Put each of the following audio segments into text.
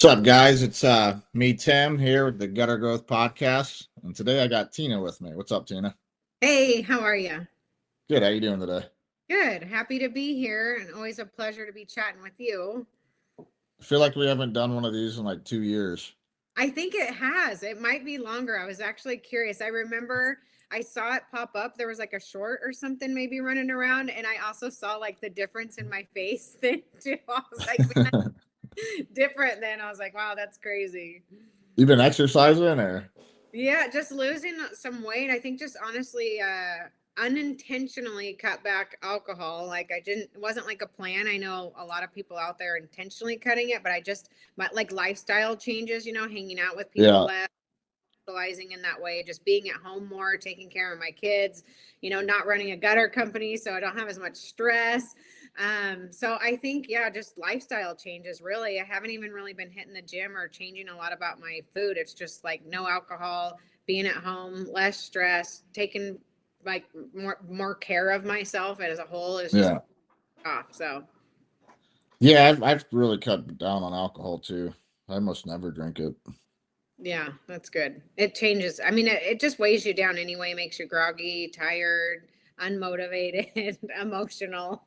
What's up, guys? It's me, Tim, here with the Gutter Growth Podcast, and today I got Tina with me. What's up, Tina? Hey, how are you? Good. How you doing today? Good. Happy to be here and always a pleasure to be chatting with you. I feel like we haven't done one of these in like 2 years. I think it has. It might be longer. I was actually curious. I remember I saw it pop up. There was like a short or something maybe running around, and I also saw like the difference in my face then too. I was like, man, different then. I was like, wow, that's crazy. You been exercising, or? Yeah, just losing some weight. I think just honestly, unintentionally cut back alcohol. Like I didn't, it wasn't like a plan. I know a lot of people out there intentionally cutting it, but I just, my like lifestyle changes, hanging out with people Yeah, less, socializing in that way, just being at home more, taking care of my kids, not running a gutter company. So I don't have as much stress. So I think, yeah, just lifestyle changes really. I haven't even really been hitting the gym or changing a lot about my food. It's just like no alcohol, being at home, less stress, taking like more care of myself as a whole is just yeah, off. So yeah. I've really cut down on alcohol too. I almost never drink it. yeah, that's good. It changes. I mean, it just weighs you down anyway, makes you groggy, tired, unmotivated, emotional.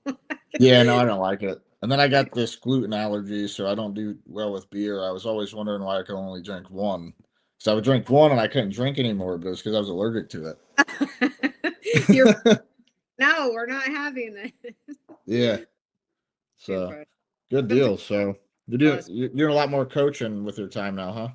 Yeah, no, I don't like it. And then I got this gluten allergy, so I don't do well with beer. I was always wondering why I could only drink one. So I would drink one and I couldn't drink anymore, but it was because I was allergic to You're it. no, we're not having this. Yeah. Too So fun. good Sometimes deal. So jealous. you're doing a lot more coaching with your time now, huh?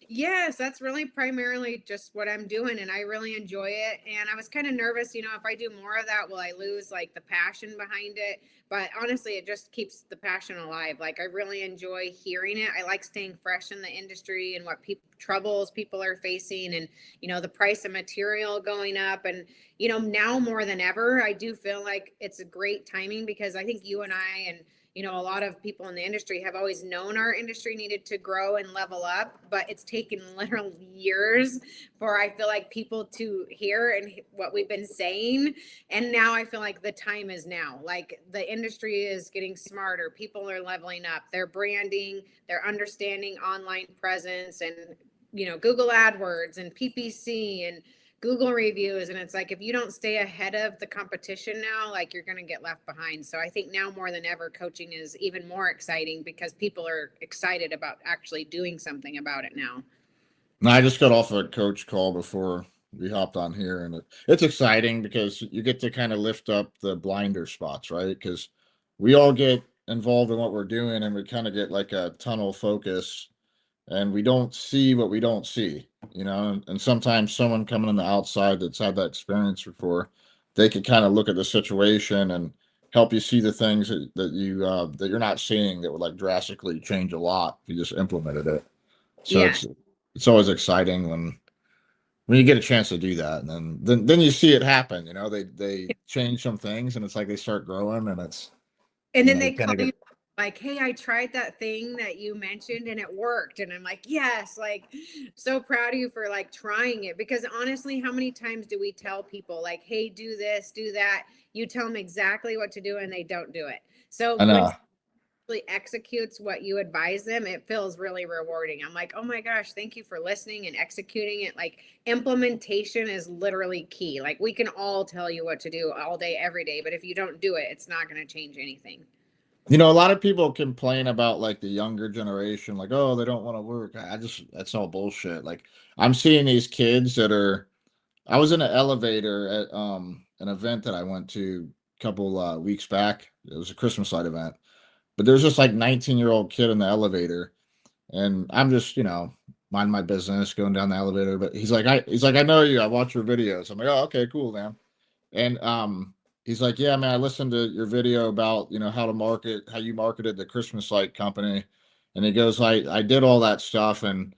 Yes, that's really primarily just what I'm doing, and I really enjoy it. And I was kind of nervous, if I do more of that, will I lose like the passion behind it? But honestly, it just keeps the passion alive. Like I really enjoy hearing it. I like staying fresh in the industry and what people troubles people are facing, and the price of material going up, and now more than ever, I do feel like it's a great timing because I think you and I and a lot of people in the industry have always known our industry needed to grow and level up, but it's taken literal years for I feel like people to hear and what we've been saying. And now I feel like the time is now. Like the industry is getting smarter. People are leveling up. Their branding, their understanding online presence and Google AdWords and PPC and Google reviews. And it's like, if you don't stay ahead of the competition now, like you're going to get left behind. So I think now more than ever, coaching is even more exciting because people are excited about actually doing something about it now. And I just got off a coach call before we hopped on here, and it's exciting because you get to kind of lift up the blinder spots, right? Because we all get involved in what we're doing, and we kind of get like a tunnel focus, and we don't see what we don't see, and sometimes someone coming on the outside that's had that experience before, they could kind of look at the situation and help you see the things that you're not seeing that would like drastically change a lot if you just implemented it. So Yeah. it's always exciting when you get a chance to do that, and then you see it happen. They change some things, and it's like they start growing, and it's And then you they kind call of you get. like, hey, I tried that thing that you mentioned and it worked. And I'm like, yes, like so proud of you for like trying it. Because honestly, how many times do we tell people like, hey, do this, do that? You tell them exactly what to do and they don't do it. So I when know. somebody executes what you advise them, it feels really rewarding. I'm like, oh my gosh, thank you for listening and executing it. Like implementation is literally key. Like we can all tell you what to do all day, every day, but if you don't do it, it's not going to change anything. A lot of people complain about like the younger generation, like, oh, they don't want to work. I just That's all bullshit. Like I'm seeing these kids that are. I was in an elevator at an event that I went to a couple weeks back. It was a Christmas light event, but there's this like 19-year-old kid in the elevator, and I'm just mind my business going down the elevator. But he's like, I know you. I watch your videos. I'm like, oh, okay, cool, man. And he's like, yeah, man, I listened to your video about how you marketed the Christmas light company. And he goes, I did all that stuff, and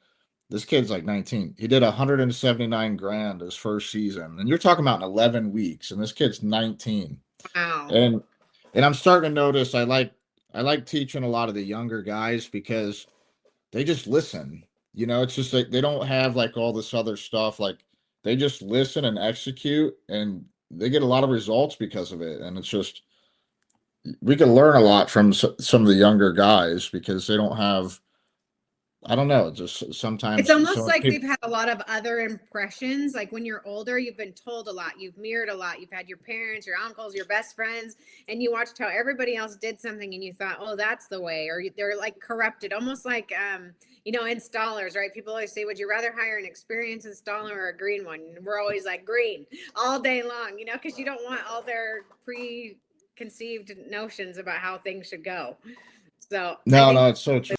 this kid's like 19. He did 179 grand his first season, and you're talking about in 11 weeks, and this kid's 19. Wow. And I'm starting to notice I like teaching a lot of the younger guys because they just listen. It's just like they don't have like all this other stuff. Like they just listen and execute, and they get a lot of results because of it. And it's just we can learn a lot from some of the younger guys because they don't have I don't know. Just It's sometimes almost some like people. they've had a lot of other impressions. Like when you're older, you've been told a lot, you've mirrored a lot, you've had your parents, your uncles, your best friends, and you watched how everybody else did something and you thought, oh, that's the way. Or they're like corrupted, almost like, installers, right? People always say, would you rather hire an experienced installer or a green one? And we're always like green all day long, because you don't want all their preconceived notions about how things should go. So I No, think no, it's so true.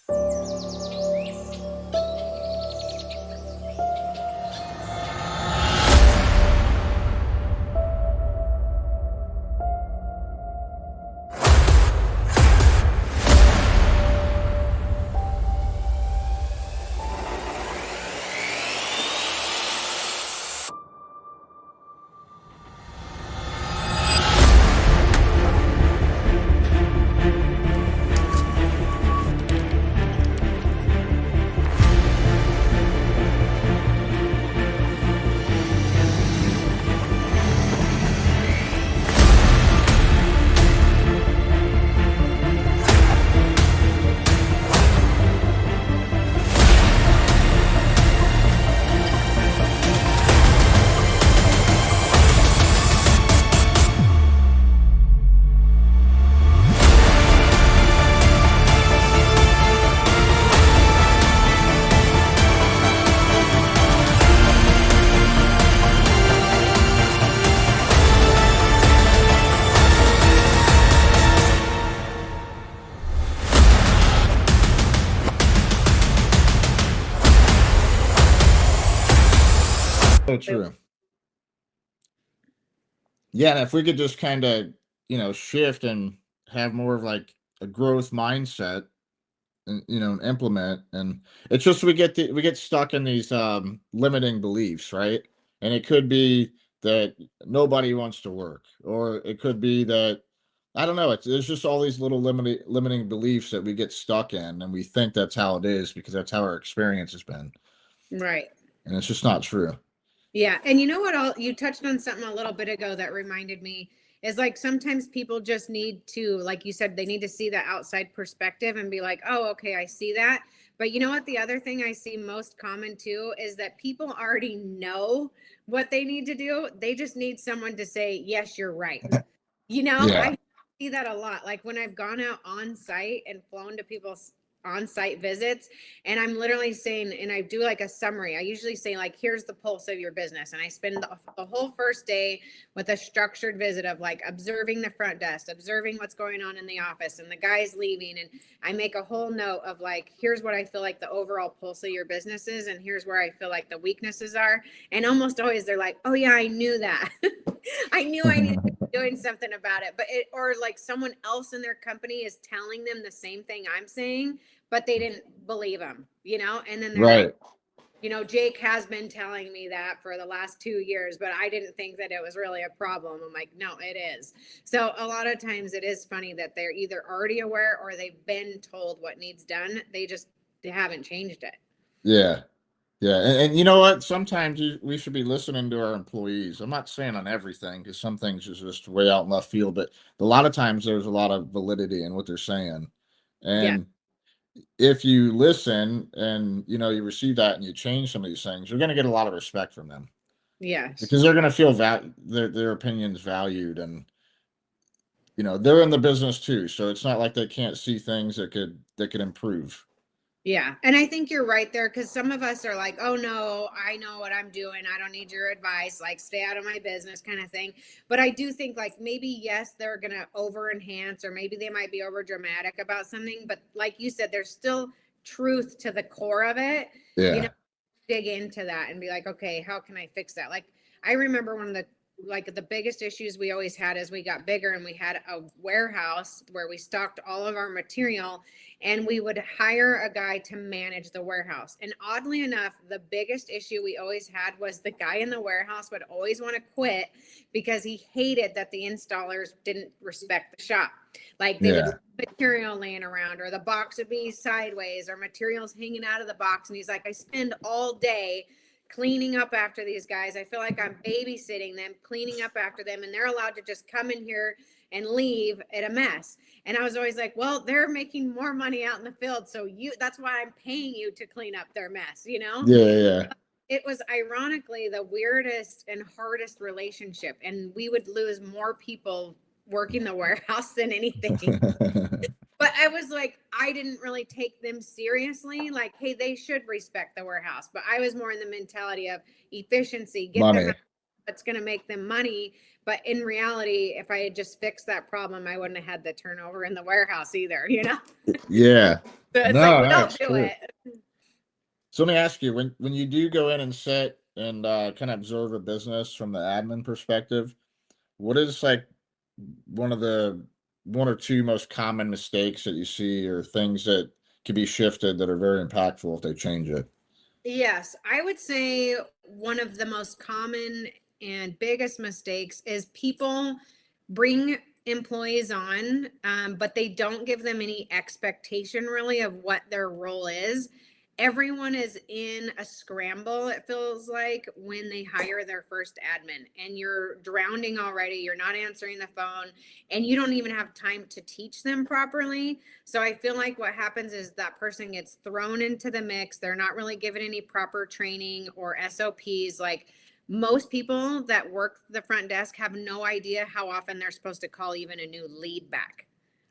So true. Yeah, and if we could just kind of, shift and have more of like a growth mindset and implement, and it's just we get stuck in these limiting beliefs, right? And it could be that nobody wants to work, or it could be that I don't know, it's there's just all these little limiting beliefs that we get stuck in, and we think that's how it is because that's how our experience has been, right. and it's just not true. Yeah. And you know what? You touched on something a little bit ago that reminded me is like sometimes people just need to, like you said, they need to see the outside perspective and be like, oh, okay, I see that. But you know what? The other thing I see most common too is that people already know what they need to do. They just need someone to say, yes, you're right. Yeah. I see that a lot. Like when I've gone out on site and flown to people's on site visits, and I'm literally saying, and I do like a summary. I usually say, like, here's the pulse of your business. And I spend the whole first day with a structured visit of like observing the front desk, observing what's going on in the office and the guys leaving. And I make a whole note of like, here's what I feel like the overall pulse of your business is, and here's where I feel like the weaknesses are. And almost always they're like, oh, yeah, I knew that. I knew I needed to be doing something about it. But or like someone else in their company is telling them the same thing I'm saying, but they didn't believe them, and then they're like, Right. Jake has been telling me that for the last 2 years, but I didn't think that it was really a problem. I'm like, no, it is. So a lot of times it is funny that they're either already aware or they've been told what needs done. They haven't changed it. Yeah. Yeah, and you know what? Sometimes we should be listening to our employees. I'm not saying on everything because some things is just way out in left field, but a lot of times there's a lot of validity in what they're saying. Yeah. And if you listen and you receive that and you change some of these things, you're going to get a lot of respect from them Yes. because they're going to feel their opinions valued, and they're in the business too. So it's not like they can't see things that could improve. Yeah. And I think you're right there because some of us are like, oh, no, I know what I'm doing. I don't need your advice. Like, stay out of my business kind of thing. But I do think, like, maybe, yes, they're going to over enhance or maybe they might be over dramatic about something. But like you said, there's still truth to the core of it. Yeah. Dig into that and be like, okay, how can I fix that? Like, I remember one of the biggest issues we always had as we got bigger and we had a warehouse where we stocked all of our material and we would hire a guy to manage the warehouse. And oddly enough, the biggest issue we always had was the guy in the warehouse would always want to quit because he hated that the installers didn't respect the shop. Like they would Yeah. material laying around or the box would be sideways or materials hanging out of the box. And he's like, I spend all day cleaning up after these guys. I feel like I'm babysitting them, cleaning up after them, and they're allowed to just come in here and leave at a mess. And I was always like, well, they're making more money out in the field, so that's why I'm paying you to clean up their mess, you know? Yeah, yeah. It was ironically the weirdest and hardest relationship, and we would lose more people working the warehouse than anything. But I was like, I didn't really take them seriously. Like, hey, they should respect the warehouse. But I was more in the mentality of efficiency, get them Money. out what's going to make them money. But in reality, if I had just fixed that problem, I wouldn't have had the turnover in the warehouse either, you know? Yeah. So it's like, No, we no, don't it's do true. it. So let me ask you, when you do go in and sit and kind of observe a business from the admin perspective, what is like one of the one or two most common mistakes that you see or things that can be shifted that are very impactful if they change it? Yes, I would say one of the most common and biggest mistakes is people bring employees on, but they don't give them any expectation really of what their role is. Everyone is in a scramble, it feels like, when they hire their first admin, and you're drowning already. You're not answering the phone, and you don't even have time to teach them properly. So I feel like what happens is that person gets thrown into the mix. They're not really given any proper training or SOPs. Like, most people that work the front desk have no idea how often they're supposed to call even a new lead back.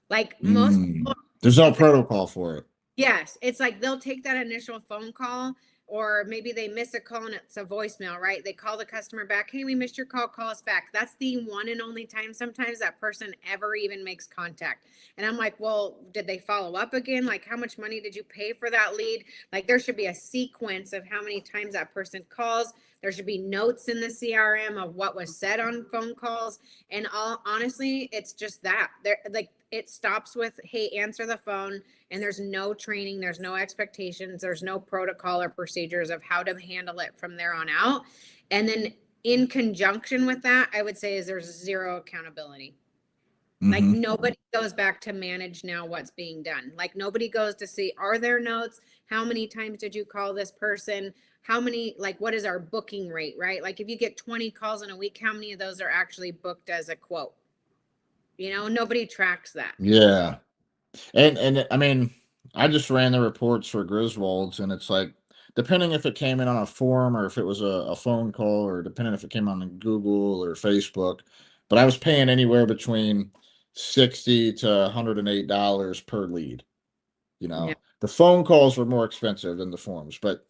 Like, most Mm. people, There's no it's like, protocol for it. yes, it's like they'll take that initial phone call, or maybe they miss a call and it's a voicemail, right? They call the customer back, hey, we missed your call, call us back. That's the one and only time sometimes that person ever even makes contact. And I'm like, well, did they follow up again? Like, how much money did you pay for that lead? Like, there should be a sequence of how many times that person calls. There should be notes in the CRM of what was said on phone calls. And all honestly, it's just that. There, like, it stops with, hey, answer the phone, and there's no training, there's no expectations, there's no protocol or procedures of how to handle it from there on out. And then in conjunction with that, I would say is there's zero accountability. Like, Hmm. nobody goes back to manage now what's being done. Like, nobody goes to see, are there notes? How many times did you call this person? How many, like, what is our booking rate, right? Like, if you get 20 calls in a week, how many of those are actually booked as a quote? You know, nobody tracks that. Yeah. And I mean, I just ran the reports for Griswold's, and it's like, depending if it came in on a form or if it was a phone call, or depending if it came on Google or Facebook, but I was paying anywhere between 60 to $108 per lead. You Yeah. know, the phone calls were more expensive than the forms, but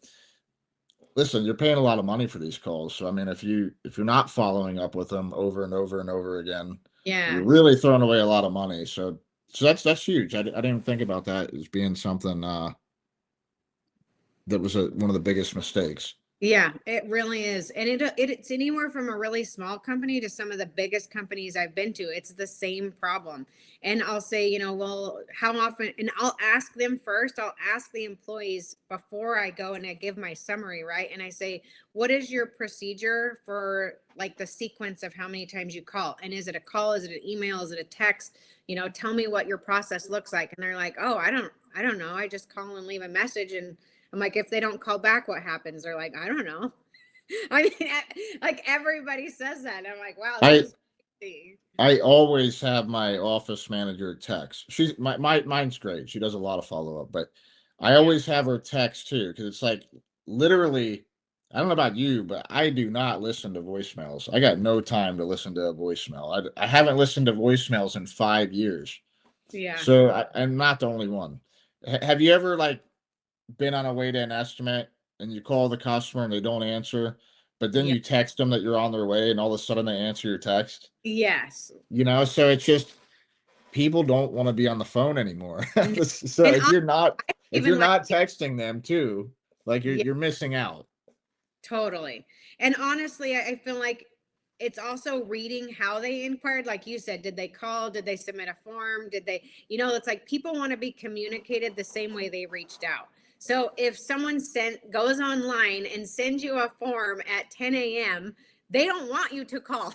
listen, you're paying a lot of money for these calls. So I mean, if you're not following up with them over and over and over again, you're Yes. really throwing away a lot of money. So that's huge. I didn't think about that as being something that was one of the biggest mistakes. Yeah, it really is. And it's anywhere from a really small company to some of the biggest companies I've been to. It's the same problem. And I'll say, you know, well, how often, and I'll ask them first, I'll ask the employees before I go and I give my summary, right? And I say, what is your procedure for like the sequence of how many times you call? And is it a call? Is it an email? Is it a text? You know, tell me what your process looks like. And they're like, oh, I don't know. I just call and leave a message, and I'm like, if they don't call back, what happens? They're like, I don't know. I mean, like, everybody says that. I'm like, wow, this I is crazy. I always have my office manager text. She's mine's great. She does a lot of follow up, but I Yeah. always have her text too, because it's like, literally, I don't know about you, but I do not listen to voicemails. I got no time to listen to a voicemail. I haven't listened to voicemails in 5 years. Yeah. So I'm not the only one. Have you ever like been on a way to an estimate and you call the customer and they don't answer, but then Yeah. you text them that you're on their way and all of a sudden they answer your text? Yes. So it's just, people don't want to be on the phone anymore. No. So And if you're not if even you're like, not texting them too, like yeah, you're missing out. totally. And honestly, I feel like it's also reading how they inquired. Like you said, did they call? Did they submit a form? Did they, you know, it's like people want to be communicated the same way they reached out. So if someone goes online and sends you a form at 10 a.m., they don't want you to call.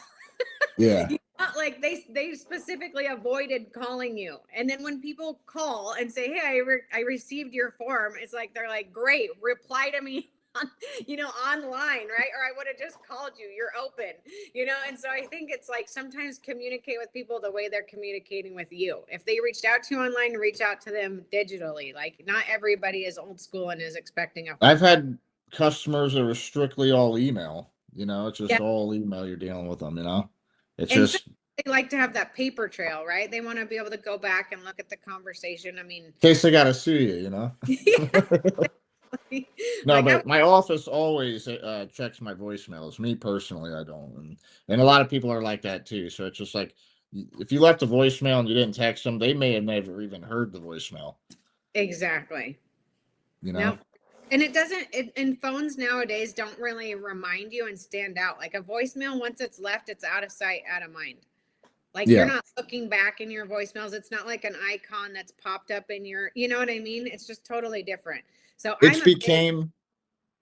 Yeah. Like, they specifically avoided calling you. And then when people call and say, hey, I received your form, it's like, they're like, great, reply to me online, right? Or I would have just called you. You're open, And so I think it's like sometimes communicate with people the way they're communicating with you. If they reached out to you online, reach out to them digitally. Like not everybody is old school and is expecting a phone I've call. had customers that were strictly all email. It's Yeah. just all email. You're dealing with them. It's And so just they like to have that paper trail, right? They want to be able to go back and look at the conversation. I mean, in case they got to sue you. yeah, No, like I but my office always checks my voicemails. Me personally, I don't, and a lot of people are like that too. So it's just like if you left a voicemail and you didn't text them, they may have never even heard the voicemail. exactly. You know? No. And it doesn't, and phones nowadays don't really remind you and stand out. Like a voicemail, once it's left, it's out of sight, out of mind. Like you're Yeah. not looking back in your voicemails. It's not like an icon that's popped up in you know what I mean? It's just totally different. So It's I'm a big, became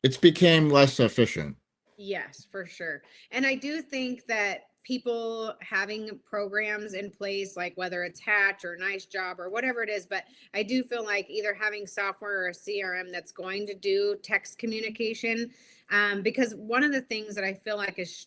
it's became less efficient. yes, for sure. And I do think that people having programs in place, like whether it's Hatch or Nice Job or whatever it is, but I do feel like either having software or a CRM that's going to do text communication. Because one of the things that I feel like is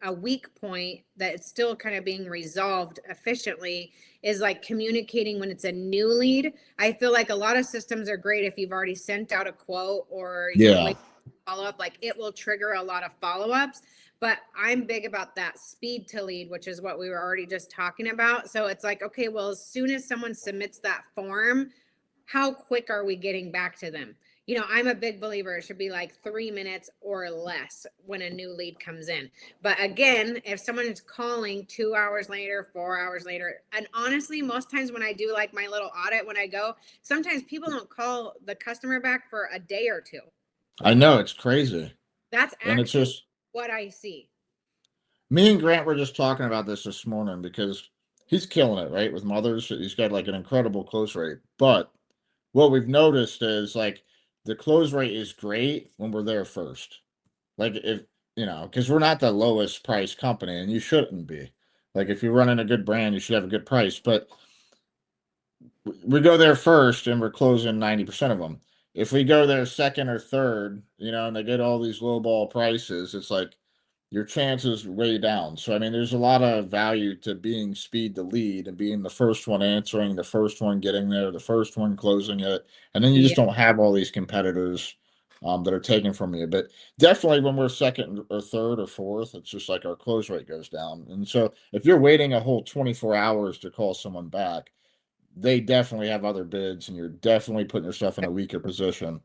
a weak point that it's still kind of being resolved efficiently is like communicating when it's a new lead. I feel like a lot of systems are great if you've already sent out a quote or you're Yeah. waiting follow up, like it will trigger a lot of follow ups. But I'm big about that speed to lead, which is what we were already just talking about. So it's like, okay, well, as soon as someone submits that form, how quick are we getting back to them? I'm a big believer it should be like 3 minutes or less when a new lead comes in. But again, if someone is calling 2 hours later, 4 hours later, and honestly, most times when I do like my little audit, when I go, sometimes people don't call the customer back for a day or two. I know it's crazy. That's And it's actually just what I see. me and Grant were just talking about this morning because he's killing it, right? With mothers. He's got like an incredible close rate. But what we've noticed is like the close rate is great when we're there first. Like if because we're not the lowest price company, and you shouldn't be. Like if you're running a good brand, you should have a good price. But we go there first, and we're closing 90% of them. If we go there second or third, and they get all these low ball prices, it's like your chances way down. So I mean, there's a lot of value to being speed to lead and being the first one answering, the first one getting there, the first one closing it, and then you Yeah, just don't have all these competitors that are taken from you. But definitely, when we're second or third or fourth, it's just like our close rate goes down. And so if you're waiting a whole 24 hours to call someone back, they definitely have other bids, and you're definitely putting yourself in a weaker position.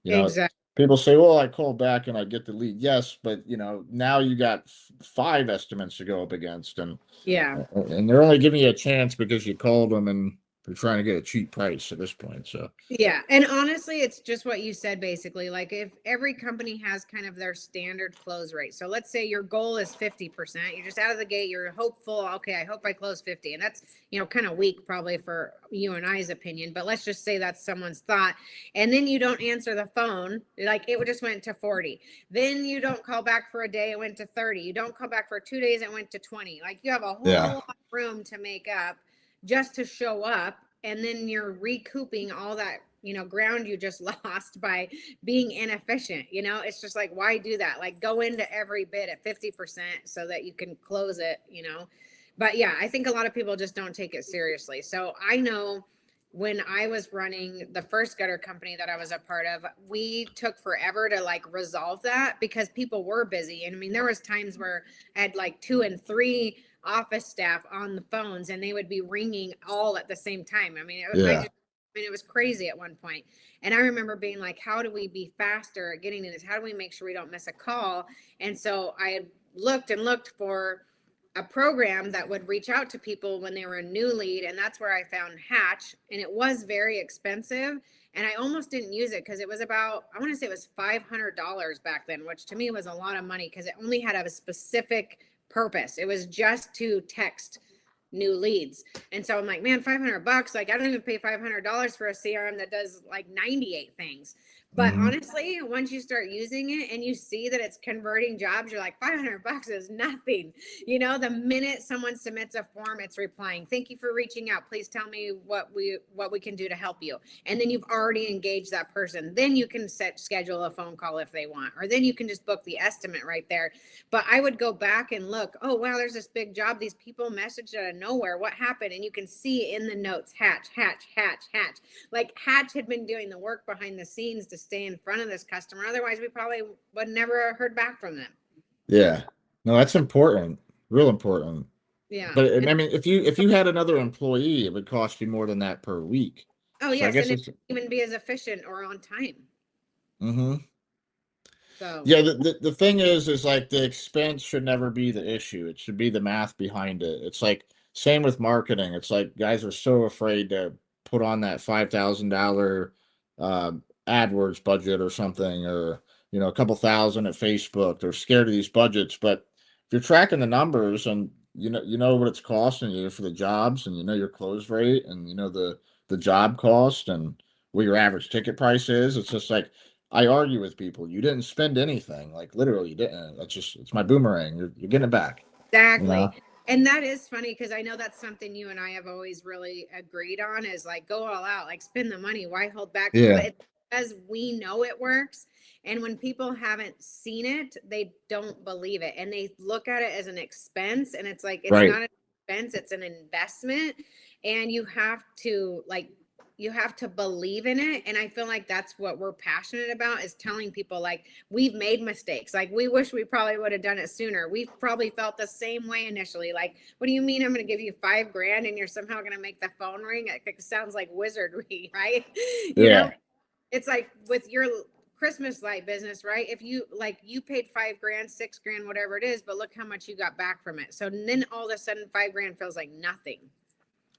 You know, exactly. people say, "Well, I call back and I get the lead." Yes, but now you got five estimates to go up against, Yeah. and they're only giving you a chance because you called them and they're trying to get a cheap price at this point. So Yeah. And honestly, it's just what you said basically. Like if every company has kind of their standard close rate. So let's say your goal is 50%. You're just out of the gate, you're hopeful, okay, I hope I close 50. And that's, kind of weak probably for you and I's opinion, but let's just say that's someone's thought. And then you don't answer the phone, like it just went to 40. Then you don't call back for a day, it went to 30. You don't call back for 2 days, it went to 20. Like you have a yeah, whole lot of room to make up just to show up, and then you're recouping all that ground you just lost by being inefficient. It's just like, why do that? Like go into every bid at 50% so that you can close it. But yeah, I think a lot of people just don't take it seriously. So I know when I was running the first gutter company that I was a part of, we took forever to like resolve that because people were busy. And I mean, there was times where I had like 2 and 3 office staff on the phones and they would be ringing all at the same time. I mean, yeah, it was crazy at one point. And I remember being like, how do we be faster at getting to this? How do we make sure we don't miss a call? And so I had looked and looked for a program that would reach out to people when they were a new lead. And that's where I found Hatch. And it was very expensive. And I almost didn't use it because it was about, I want to say it was $500 back then, which to me was a lot of money because it only had a specific purpose. It was just to text new leads. And so I'm like, man, $500, like I don't even pay $500 for a CRM that does like 98 things. But Hmm. honestly, once you start using it and you see that it's converting jobs, you're like, $500 is nothing. You know, the minute someone submits a form, it's replying, "Thank you for reaching out. Please tell me what we can do to help you." And then you've already engaged that person. Then you can schedule a phone call if they want, or then you can just book the estimate right there. But I would go back and look, oh wow, there's this big job. These people messaged out of nowhere. What happened? And you can see in the notes, Hatch, Hatch, Hatch, Hatch. Like Hatch had been doing the work behind the scenes to stay in front of this customer. Otherwise, we probably would never heard back from them. Yeah. No, that's important. Real important. Yeah. But And I mean, if you had another employee, it would cost you more than that per week. oh So I yes, guess and it it's. wouldn't even be as efficient or on time. Hmm. So Yeah, the thing is like the expense should never be the issue. It should be the math behind it. It's like same with marketing. It's like guys are so afraid to put on that $5,000 uh, AdWords budget or something, or a couple thousand at Facebook. They're scared of these budgets, but if you're tracking the numbers and you know what it's costing you for the jobs, and you know your close rate, and you know the job cost, and what your average ticket price is, it's just like I argue with people. You didn't spend anything. Like literally, you didn't. It's my boomerang. You're getting it back. You exactly. know? And that is funny because I know that's something you and I have always really agreed on is like go all out, like spend the money. Why hold back? But Yeah. it's because we know it works. And when people haven't seen it, they don't believe it. And they look at it as an expense. And it's like it's Right. not an expense, it's an investment. And you have to believe in it. And I feel like that's what we're passionate about is telling people like we've made mistakes. Like we wish we probably would have done it sooner. We've probably felt the same way initially. Like, what do you mean I'm going to give you $5,000 and you're somehow going to make the phone ring? It sounds like wizardry, right? You know, Yeah. it's like with your Christmas light business, right? If you paid $5,000, $6,000, whatever it is, but look how much you got back from it. So then all of a sudden $5,000 feels like nothing.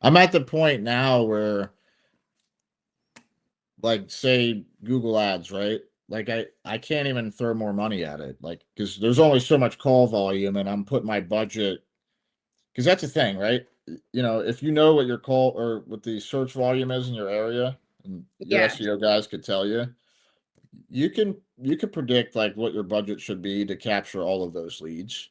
I'm at the point now where, like, say Google Ads, right? Like I can't even throw more money at it, like because there's only so much call volume, and I'm putting my budget. Because that's the thing, right? If you know what your call or what the search volume is in your area, and your Yes. SEO guys could tell you, you can predict like what your budget should be to capture all of those leads.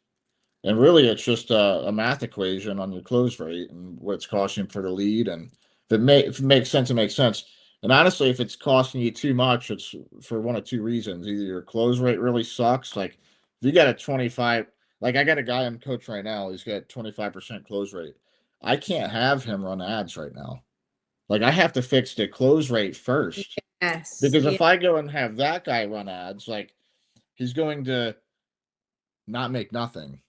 And really, it's just a math equation on your close rate and what it's costing for the lead. And if it makes sense, it makes sense. And honestly, if it's costing you too much, it's for one of two reasons. Either your close rate really sucks. Like if you got a 25, like I got a guy I'm coach right now, he's got 25% close rate. I can't have him run ads right now. Like I have to fix the close rate first. Yes. Because Yeah. if I go and have that guy run ads, like he's going to not make nothing,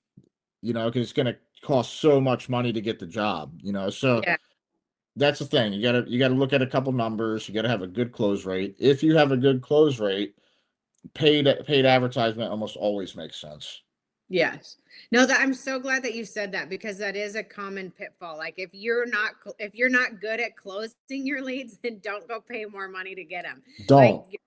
because it's going to cost so much money to get the job, so Yeah. that's the thing. You gotta look at a couple numbers. You gotta have a good close rate. If you have a good close rate, paid advertisement almost always makes sense. Yes. No, that I'm so glad that you said that because that is a common pitfall. Like if you're not good at closing your leads, then don't go pay more money to get them. Don't. Like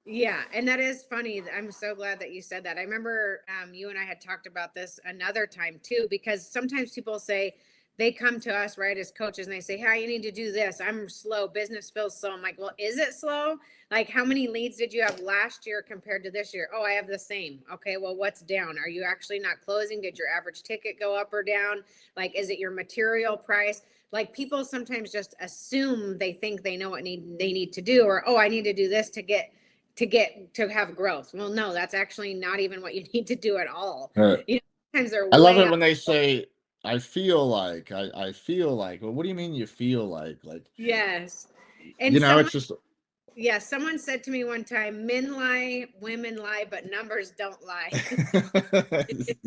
yeah, and that is funny. I'm so glad that you said that. I remember you and I had talked about this another time too, because sometimes people say they come to us, right, as coaches, and they say, "Hey, you need to do this. I'm slow. Business feels slow." I'm like, "Well, is it slow? Like, how many leads did you have last year compared to this year?" "Oh, I have the same." "Okay, well, what's down? Are you actually not closing? Did your average ticket go up or down? Like, is it your material price?" Like people sometimes just assume they think they know what they need to do, or oh, I need to do this to have growth. Well, no, that's actually not even what you need to do at all. Uh, You know, sometimes they're I love way it up. when they say, "I feel like." I feel like. Well, what do you mean you feel like? Like, Yes. And it's someone, just. yeah, someone said to me one time, men lie, women lie, but numbers don't lie.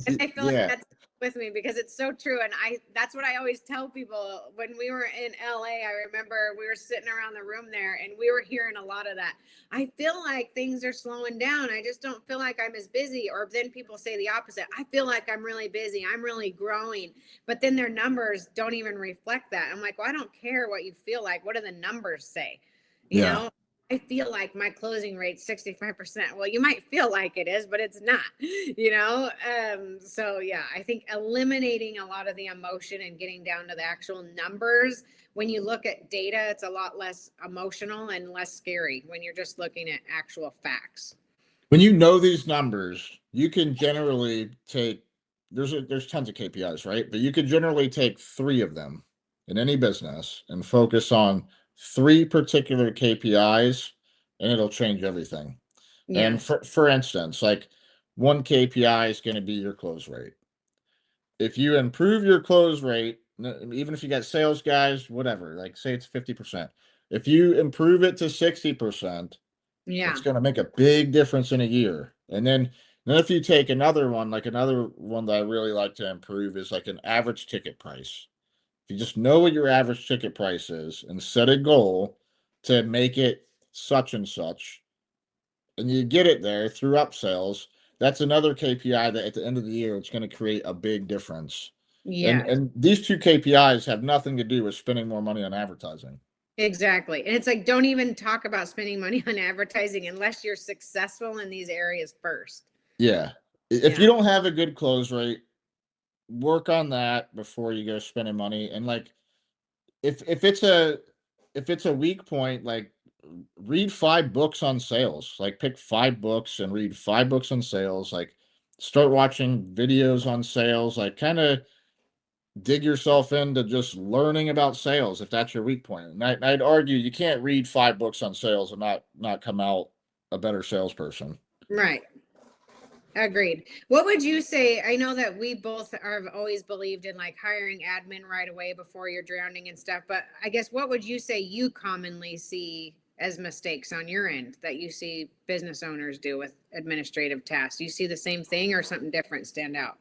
And I feel like Yeah. that's with me because it's so true. And that's what I always tell people when we were in LA. I remember we were sitting around the room there and we were hearing a lot of that. I feel like things are slowing down. I just don't feel like I'm as busy. Or then people say the opposite. I feel like I'm really busy. I'm really growing. But then their numbers don't even reflect that. I'm like, well, I don't care what you feel like. What do the numbers say? You Yeah. know? I feel like my closing rate's 65%. Well, you might feel like it is, but it's not, you know? So yeah, I think eliminating a lot of the emotion and getting down to the actual numbers. When you look at data, it's a lot less emotional and less scary when you're just looking at actual facts. When you know these numbers, you can generally take there's tons of KPIs, right? But you could generally take 3 of them in any business and focus on 3 particular KPIs, and it'll change everything. And Yes. for instance, like, one KPI is gonna be your close rate. If you improve your close rate, even if you got sales guys, whatever, like, say it's 50%. If you improve it to 60%, it's Yeah. gonna make a big difference in a year. And then if you take another one, like another one that I really like to improve is like an average ticket price. If you just know what your average ticket price is and set a goal to make it such and such, and you get it there through upsells, that's another KPI that at the end of the year it's going to create a big difference. And Yes. and these two KPIs have nothing to do with spending more money on advertising. Exactly. And it's like, don't even talk about spending money on advertising unless you're successful in these areas first. Yeah. If you Yeah. don't have a good close rate, work on that before you go spending money. And like, if it's a weak point, like, read 5 books on sales. Like, pick 5 books and read 5 books on sales. Like, start watching videos on sales. Like, kind of dig yourself into just learning about sales if that's your weak point. And I'd argue you can't read 5 books on sales and not come out a better salesperson. Right. Agreed. What would you say? I know that we both have always believed in like hiring admin right away before you're drowning and stuff, but I guess what would you say you commonly see as mistakes on your end that you see business owners do with administrative tasks? Do you see the same thing or something different stand out?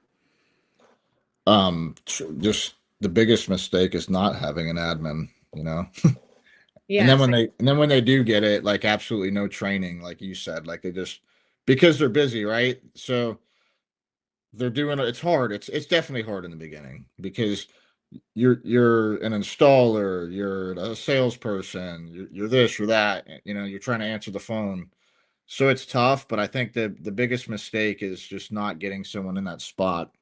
Just the biggest mistake is not having an admin, you know. And then Yes. when they do get it, like, absolutely no training, like you said, like, they just, because they're busy, right? So they're doing it. It's hard. It's definitely hard in the beginning because you're an installer, you're a salesperson, you're this, you're that, you're trying to answer the phone. So it's tough, but I think the biggest mistake is just not getting someone in that spot.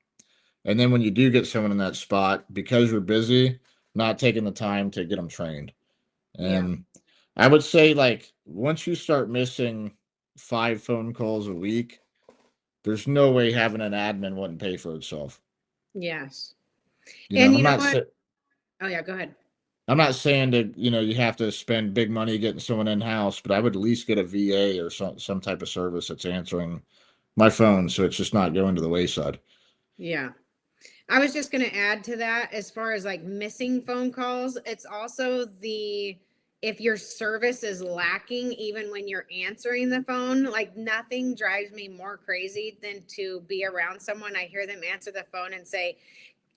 And then when you do get someone in that spot, because you're busy, not taking the time to get them trained. Yeah. And I would say, like, once you start missing 5 phone calls a week, there's no way having an admin wouldn't pay for itself. Yes. You know, And I'm you know not what? sa- Oh yeah, go ahead. I'm not saying that, you have to spend big money getting someone in house, but I would at least get a VA or some type of service that's answering my phone, so it's just not going to the wayside. Yeah. I was just going to add to that as far as like missing phone calls, it's also the if your service is lacking even when you're answering the phone, like nothing drives me more crazy than to be around someone. I hear them answer the phone and say,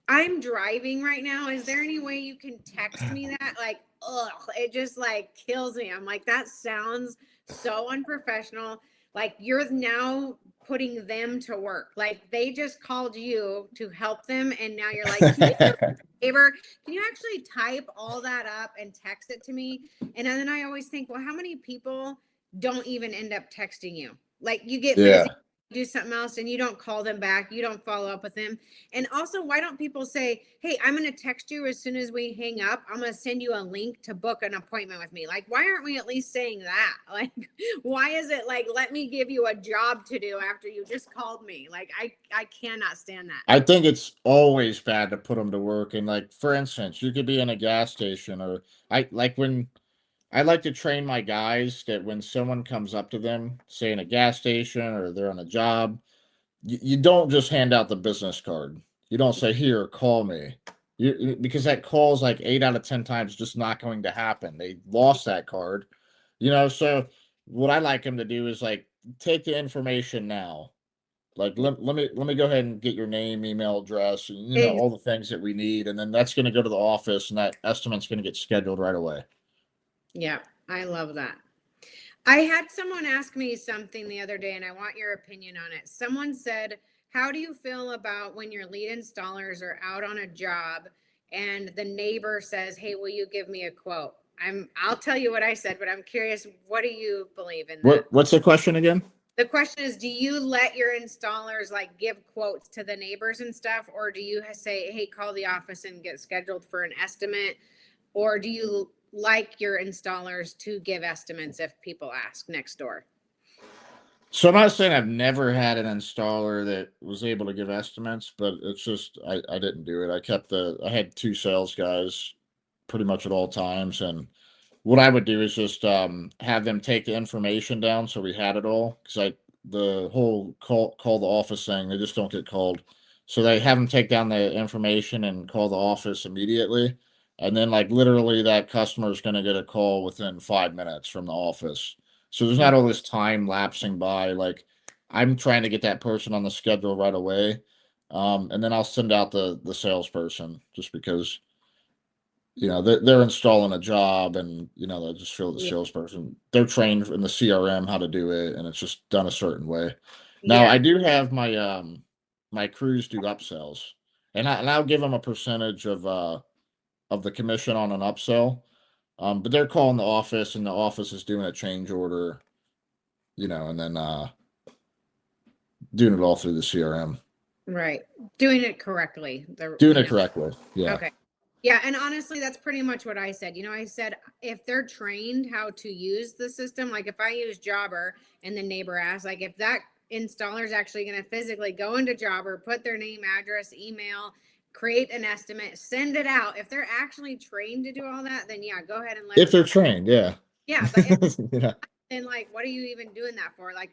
I'm driving right now. Is there any way you can text me that? Like, ugh, it just like kills me. I'm like, that sounds so unprofessional. Like, you're now putting them to work. Like, they just called you to help them. And now you're like, can you do a favor? Can you actually type all that up and text it to me? And then I always think, well, how many people don't even end up texting you? Like, you get busy, Yeah. do something else, and you don't call them back, you don't follow up with them. And also, why don't people say, hey, I'm going to text you as soon as we hang up. I'm going to send you a link to book an appointment with me. Like, why aren't we at least saying that? Like, why is it like, let me give you a job to do after you just called me? Like, I cannot stand that. I think it's always bad to put them to work. And, like, for instance, you could be in a gas station, or when I like to train my guys that when someone comes up to them, say in a gas station or they're on a job, you don't just hand out the business card. You don't say, "Here, call me." Because that call's like 8 out of 10 times just not going to happen. They lost that card, So what I like them to do is, like, take the information now. Like, let me go ahead and get your name, email address, and, Ex- all the things that we need, and then that's going to go to the office, and that estimate's going to get scheduled right away. yeah, I love that. I had someone ask me something the other day, and I want your opinion on it. Someone said, how do you feel about when your lead installers are out on a job and the neighbor says, hey, will you give me a quote? I'll tell you what I said, but I'm curious, what do you believe in that? What's the question again? The question is, do you let your installers like give quotes to the neighbors and stuff, or do you say, hey, call the office and get scheduled for an estimate? Or do you like your installers to give estimates if people ask next door? So I'm not saying I've never had an installer that was able to give estimates, but it's just I didn't do it. I had two sales guys pretty much at all times, and what I would do is just have them take the information down so we had it all, because I the whole call the office thing, they just don't get called. So they have them take down the information and call the office immediately. And then like literally that customer is going to get a call within 5 minutes from the office. So there's not all this time lapsing by. Like I'm trying to get that person on the schedule right away. And then I'll send out the salesperson just because they're installing a job, and they just feel the Yeah. salesperson, they're trained in the CRM how to do it, and it's just done a certain way. Now Yeah. I do have my crews do upsells, and I'll give them a percentage of the commission on an upsell. But they're calling the office, and the office is doing a change order, and then doing it all through the CRM. Right. Doing it correctly. Doing it correctly. Yeah. Okay. Yeah, and honestly, that's pretty much what I said. I said if they're trained how to use the system, like if I use Jobber and the neighbor asks, like if that installer is actually going to physically go into Jobber, put their name, address, email, create an estimate, send it out. If they're actually trained to do all that, then yeah, go ahead and let If them they're know. trained, yeah. Yeah, but if, Yeah. then like, what are you even doing that for? Like,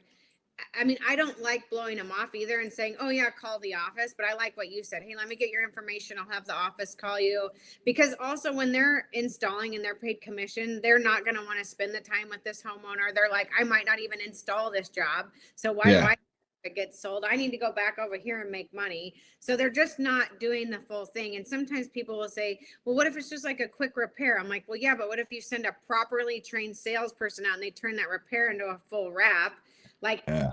I mean, I don't like blowing them off either and saying, oh, yeah, call the office. But I like what you said. Hey, let me get your information. I'll have the office call you. Because also, when they're installing and they're paid commission, they're not going to want to spend the time with this homeowner. They're like, I might not even install this job. So why do Yeah. I it gets sold? I need to go back over here and make money. So they're just not doing the full thing. And sometimes people will say, well, what if it's just like a quick repair? I'm like, well, yeah, but what if you send a properly trained salesperson out and they turn that repair into a full wrap? Like, Yeah.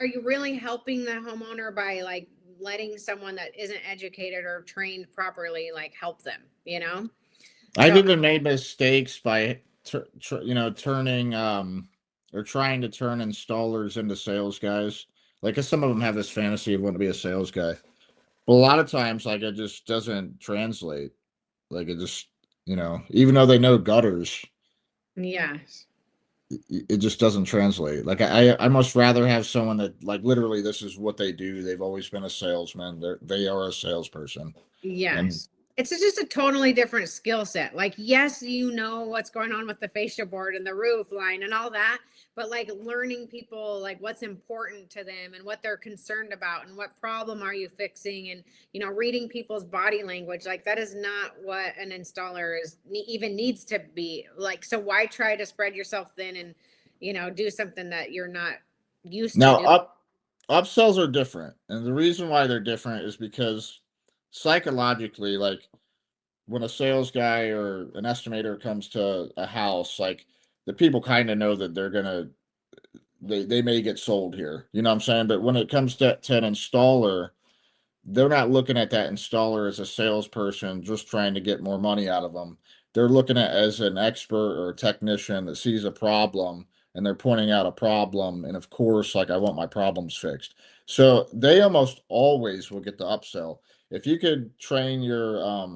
are you really helping the homeowner by like letting someone that isn't educated or trained properly like help them, I've So even made mistakes by turning or trying to turn installers into sales guys. Like 'cause some of them have this fantasy of wanting to be a sales guy. But a lot of times like it just doesn't translate. Like it just, even though they know gutters, yes. it just doesn't translate. Like I must rather have someone that like literally this is what they do. They've always been a salesman. They are a salesperson. And Yes. It's just a totally different skill set. Like, yes, you know what's going on with the fascia board and the roof line and all that, but like learning people, like what's important to them and what they're concerned about and what problem are you fixing, and, reading people's body language, like that is not what an installer even needs to be like. So why try to spread yourself thin and, do something that you're not used to now doing? upsells are different. And the reason why they're different is because psychologically, like when a sales guy or an estimator comes to a house, like the people kind of know that they may get sold here. You know what I'm saying? But when it comes to an installer, they're not looking at that installer as a salesperson just trying to get more money out of them. They're looking at as an expert or a technician that sees a problem, and they're pointing out a problem. And of course, like I want my problems fixed. So they almost always will get the upsell. If you could train your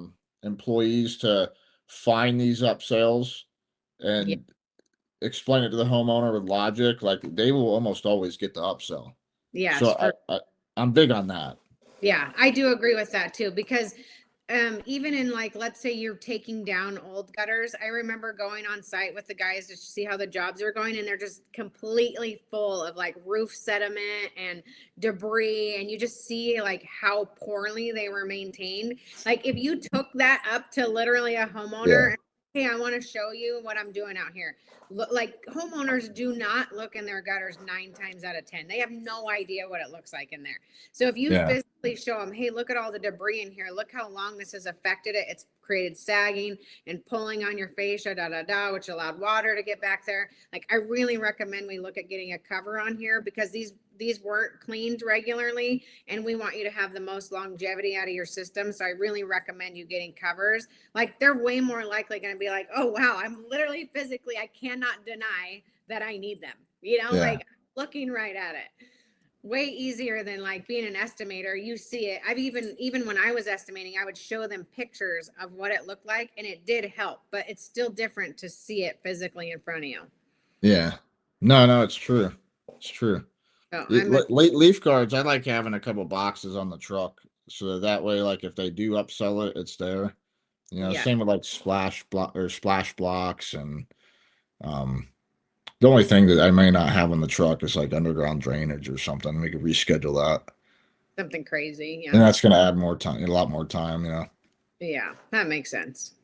employees to find these upsells Yeah. and explain it to the homeowner with logic, like they will almost always get the upsell. Yes, So for I'm big on that. Yeah, I do agree with that too, because even in like, let's say you're taking down old gutters, I remember going on site with the guys to see how the jobs are going, and they're just completely full of like roof sediment and debris, and you just see like how poorly they were maintained. Like if you took that up to literally a Yeah. homeowner, hey, I want to show you what I'm doing out here. Like homeowners do not look in their gutters 9 times out of 10. They have no idea what it looks like in there. So if you Yeah. physically show them, hey, look at all the debris in here. Look how long this has affected it. It's created sagging and pulling on your fascia, which allowed water to get back there. Like I really recommend we look at getting a cover on here, because these these weren't cleaned regularly, and we want you to have the most longevity out of your system. So I really recommend you getting covers. Like, they're way more likely going to be like, oh, wow, I'm literally physically, I cannot deny that I need them, Yeah. like looking right at it. Way easier than like being an estimator. You see it. I've even when I was estimating, I would show them pictures of what it looked like, and it did help, but it's still different to see it physically in front of you. Yeah. No, it's true. It's true. So I'm a, Late leaf cards, I like having a couple boxes on the truck so that way, like if they do upsell it, it's there. yeah. Same with like splash blocks and um the only thing that I may not have on the truck is like underground drainage or something. We could reschedule that. Something crazy. And Yeah. that's gonna add more time, a lot more time. Yeah, that makes sense.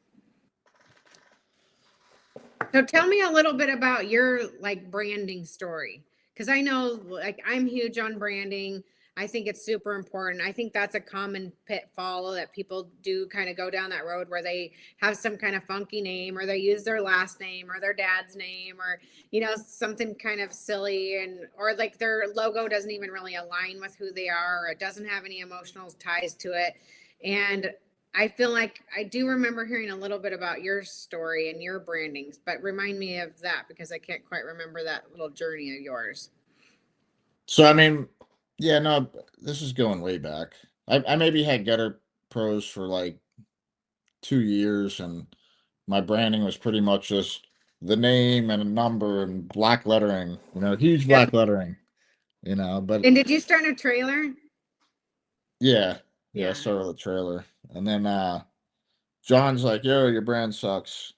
So tell me a little bit about your like branding story. Cause I know like I'm huge on branding. I think it's super important. I think that's a common pitfall that people do kind of go down that road where they have some kind of funky name, or they use their last name or their dad's name, or something kind of silly, and or like their logo doesn't even really align with who they are, or it doesn't have any emotional ties to it. And I feel like I do remember hearing a little bit about your story and your brandings, but remind me of that because I can't quite remember that little journey of yours. So I mean, yeah, no, this is going way back. I maybe had Gutter Pros for like 2 years, and my branding was pretty much just the name and a number and black lettering, huge Yep. black lettering, but And did you start a trailer? yeah, yeah, I Yeah. started with a trailer. And then John's like, yo, your brand sucks.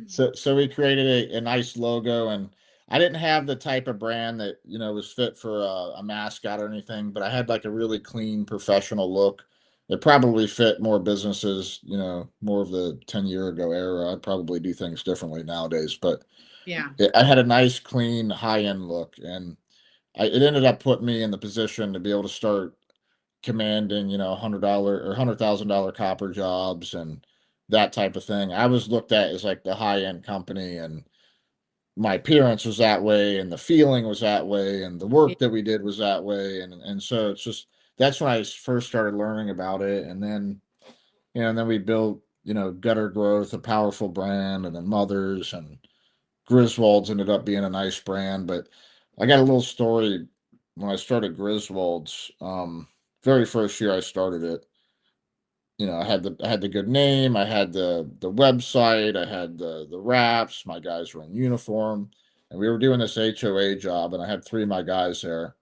So we created a nice logo, and I didn't have the type of brand that was fit for a mascot or anything, but I had like a really clean professional look. It probably fit more businesses, more of the 10-year ago era. I'd probably do things differently nowadays, but Yeah. I had a nice, clean, high end look, and it ended up putting me in the position to be able to start commanding, $100 or $100,000 copper jobs and that type of thing. I was looked at as like the high end company, and my appearance was that way, and the feeling was that way, and the Yeah. work that we did was that way, and so it's just that's when I first started learning about it, and then and then we built Gutter Growth, a powerful brand, and then Mothers and Griswold's ended up being a nice brand. But I got a little story when I started Griswold's. Very first year I started it, I had the good name, I had the website, I had the wraps, my guys were in uniform, and we were doing this HOA job, and I had three of my guys there.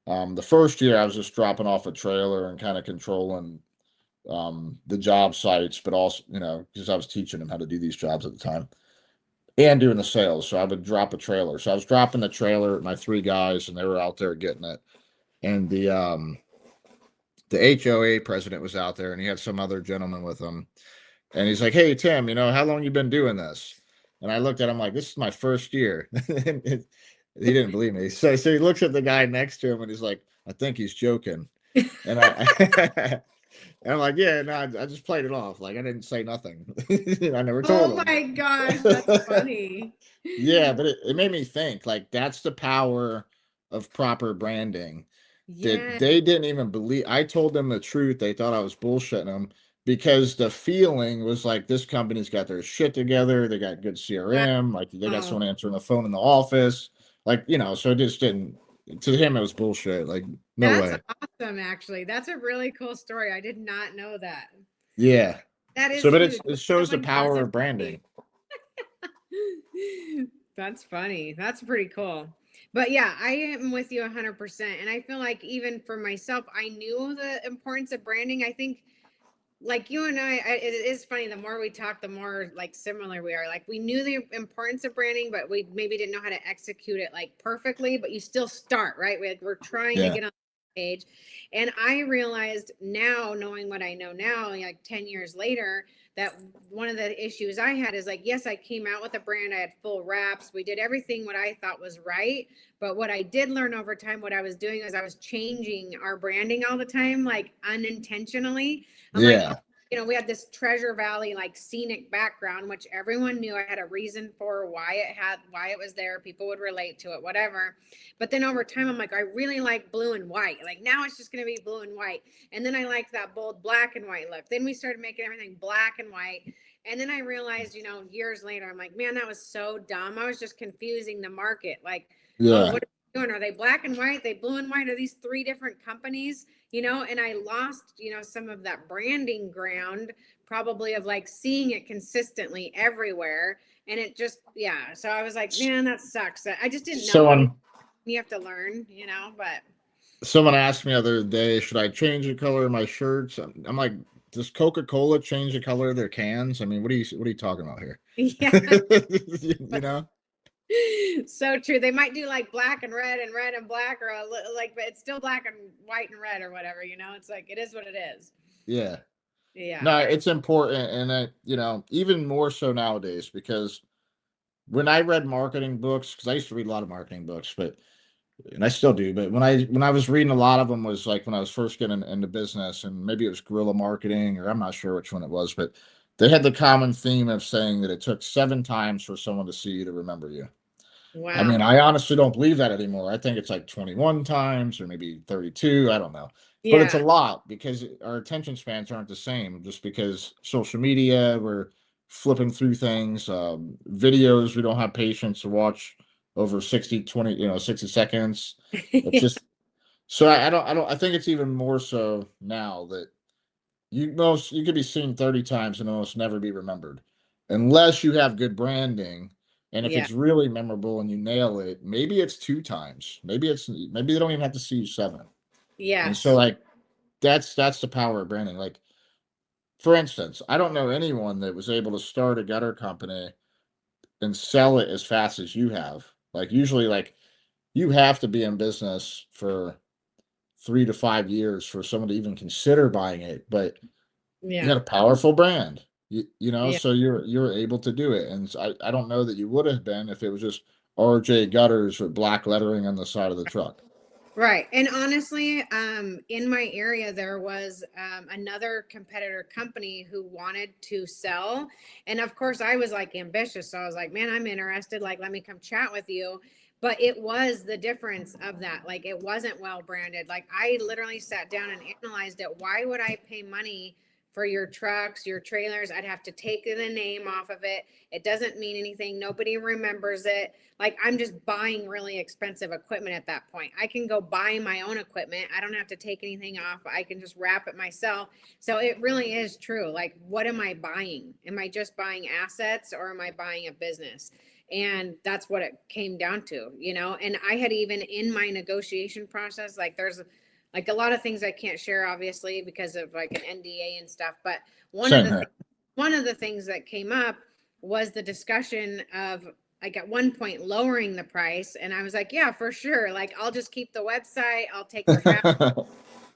The first year I was just dropping off a trailer and kind of controlling the job sites, but also, because I was teaching them how to do these jobs at the time and doing the sales. So I would drop a trailer. So I was dropping the trailer with my three guys, and they were out there getting it. And the HOA president was out there, and he had some other gentleman with him. And he's like, "Hey Tim, how long you been doing this?" And I looked at him like, "This is my first year." He didn't believe me. So he looks at the guy next to him, and he's like, "I think he's joking." And I and I'm like, "Yeah, no, I just played it off. Like I didn't say nothing. I never told Oh him." my gosh, that's funny. Yeah, but it made me think, like, that's the power of proper branding. That Yeah. they didn't even believe I told them the truth. They thought I was bullshitting them because the feeling was like this company's got their shit together. They got good CRM, like they got Wow. someone answering the phone in the office. Like, so it just didn't to him it was bullshit. Like, no That's way. awesome, actually. That's a really cool story. I did not know that. Yeah. That is So but huge it when shows the someone does power it of for you. branding. That's funny. That's pretty cool. But yeah, I am with you 100%. And I feel like even for myself, I knew the importance of branding. I think like you and it is funny. The more we talk, the more like similar we are. Like we knew the importance of branding, but we maybe didn't know how to execute it like perfectly. But you still start, right? We're trying to Yeah. get on the page. And I realized now, knowing what I know now, like 10 years later, that one of the issues I had is like, yes, I came out with a brand. I had full wraps. We did everything what I thought was right. But what I did learn over time, what I was doing is I was changing our branding all the time, like unintentionally. I'm like, oh, Yeah. we had this Treasure Valley like scenic background, which everyone knew I had a reason for why it was there. People would relate to it, whatever. But then over time, I'm like, I really like blue and white. Like now it's just going to be blue and white. And then I like that bold black and white look. Then we started making everything black and white. And then I realized, years later, I'm like, man, that was so dumb. I was just confusing the market. Like, oh, Yeah. what are they doing? Are they black and white? Are they blue and white? Are these three different companies? And I lost, some of that branding ground, probably of like seeing it consistently everywhere. And it just, yeah. So I was like, man, that sucks. I just didn't know. Someone You have to learn, but someone asked me the other day, should I change the color of my shirts? I'm like, does Coca-Cola change the color of their cans? I mean, what are you talking about here? yeah. You know? So true. They might do like black and red and black, or like, but it's still black and white and red or whatever, it's like, it is what it is. Yeah. Yeah. No, it's important, and even more so nowadays, because when I read marketing books, because I used to read a lot of marketing books, and I still do, but when I was reading a lot of them was like when I was first getting into business, and maybe it was guerrilla marketing, or I'm not sure which one it was, but they had the common theme of saying that it took 7 times for someone to see you to remember you. I Wow. mean, I honestly don't believe that anymore. I think it's like 21 times or maybe 32. I don't know. But it's a Yeah. lot because our attention spans aren't the same, just because social media, we're flipping through things, videos, we don't have patience to watch over 60, 20, 60 seconds. It's just, so I think it's even more so now that you could be seen 30 times and almost never be remembered unless you have good branding. And if Yeah. it's really memorable and you nail it, maybe it's 2 times. Maybe they don't even have to see you 7. And so Yes. like that's the power of branding. Like, for instance, I don't know anyone that was able to start a gutter company and sell it as fast as you have. Like usually, like, you have to be in business for 3 to 5 years for someone to even consider buying it. But you Yeah. had a powerful brand, Yeah. so you're able to do it. And I don't know that you would have been if it was just RJ Gutters with black lettering on the side of the truck. Right. And honestly, in my area, there was another competitor company who wanted to sell. And of course, I was like ambitious. So I was like, man, I'm interested. Like, let me come chat with you. But it was the difference of that. Like, it wasn't well branded. Like, I literally sat down and analyzed it. Why would I pay money for your trucks, your trailers? I'd have to take the name off of it. It doesn't mean anything. Nobody remembers it. Like, I'm just buying really expensive equipment at that point. I can go buy my own equipment. I don't have to take anything off. I can just wrap it myself. So it really is true. Like, what am I buying? Am I just buying assets, or am I buying a business? And that's what it came down to, And I had, even in my negotiation process, like, there's like a lot of things I can't share, obviously, because of like an NDA and stuff. But one of Same the here. one of the things that came up was the discussion of, like, at one point lowering the price, and I was like, yeah, for sure. Like, I'll just keep the website. I'll take the traffic.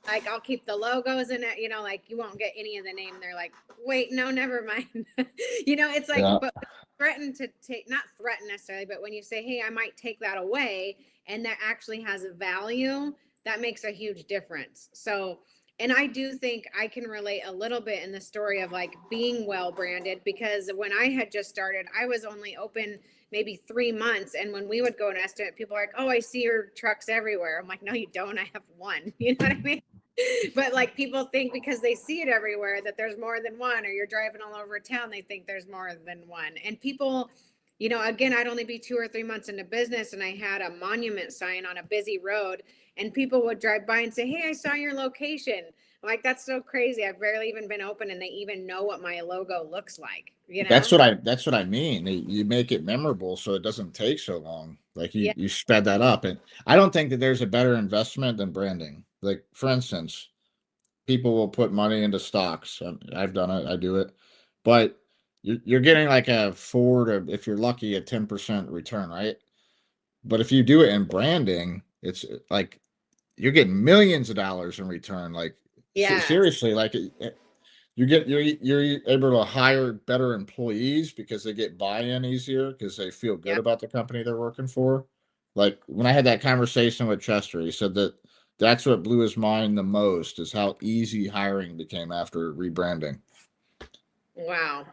Like, I'll keep the logos in it. Like, you won't get any of the name. They're like, wait, no, never mind. It's like, Yeah. but threaten to take, not threaten necessarily, but when you say, hey, I might take that away, and that actually has a value, that makes a huge difference. So, and I do think I can relate a little bit in the story of like being well branded, because when I had just started, I was only open maybe 3 months. And when we would go and estimate, people are like, oh, I see your trucks everywhere. I'm like, no, you don't. I have one. You know what I mean? But like, people think because they see it everywhere that there's more than one, or you're driving all over town, they think there's more than one. And people, again, I'd only be 2 or 3 months into business, and I had a monument sign on a busy road, and people would drive by and say, hey, I saw your location. I'm like, that's so crazy. I've barely even been open, and they even know what my logo looks like. That's what I mean. You make it memorable so it doesn't take so long. Like Yeah. you sped that up. And I don't think that there's a better investment than branding. Like, for instance, people will put money into stocks. I've done it. I do it. But you're getting like a 4 to, if you're lucky, a 10% return, right? But if you do it in branding, it's like you're getting millions of dollars in return. Like, Yes. seriously, like you're able to hire better employees because they get buy-in easier because they feel good Yep. about the company they're working for. Like, when I had that conversation with Chester, he said that that's what blew his mind the most, is how easy hiring became after rebranding. Wow.